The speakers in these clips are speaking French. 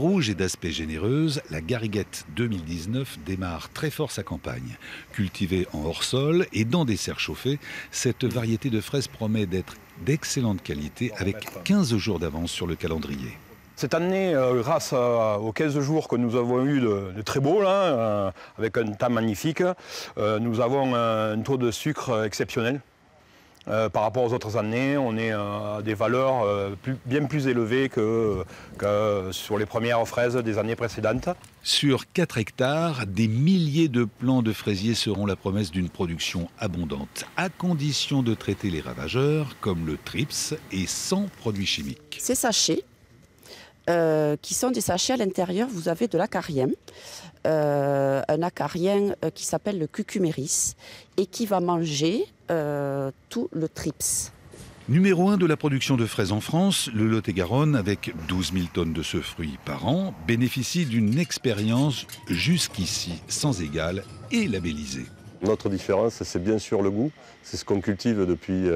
rouge et d'aspect généreuse, la Gariguette 2019 démarre très fort sa campagne. Cultivée en hors-sol et dans des serres chauffées, cette variété de fraises promet d'être d'excellente qualité avec 15 jours d'avance sur le calendrier. Cette année, grâce aux 15 jours que nous avons eu de très beaux, là, avec un temps magnifique, nous avons un taux de sucre exceptionnel. Par rapport aux autres années, on est à des valeurs bien plus élevées que sur les premières fraises des années précédentes. Sur 4 hectares, des milliers de plants de fraisiers seront la promesse d'une production abondante, à condition de traiter les ravageurs comme le trips et sans produits chimiques. Ces sachets, qui sont des sachets à l'intérieur, vous avez de l'acarien, un acarien qui s'appelle le cucuméris et qui va manger tout le trips. Numéro 1 de la production de fraises en France, le Lot-et-Garonne, avec 12 000 tonnes de ce fruit par an, bénéficie d'une expérience jusqu'ici sans égale et labellisée. Notre différence, c'est bien sûr le goût. C'est ce qu'on cultive depuis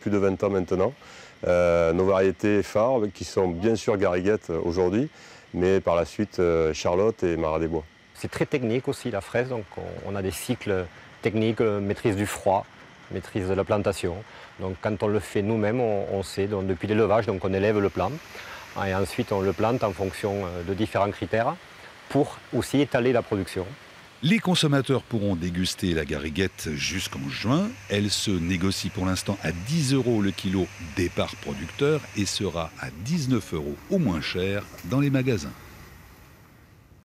plus de 20 ans maintenant. Nos variétés phares, qui sont bien sûr Gariguette aujourd'hui, mais par la suite Charlotte et Marat des Bois. C'est très technique aussi la fraise, donc on a des cycles techniques, maîtrise du froid, maîtrise de la plantation. Donc quand on le fait nous-mêmes, on sait, donc, depuis l'élevage, donc on élève le plant. Et ensuite on le plante en fonction de différents critères pour aussi étaler la production. Les consommateurs pourront déguster la Gariguette jusqu'en juin. Elle se négocie pour l'instant à 10 € le kilo départ producteur et sera à 19 € au moins cher dans les magasins.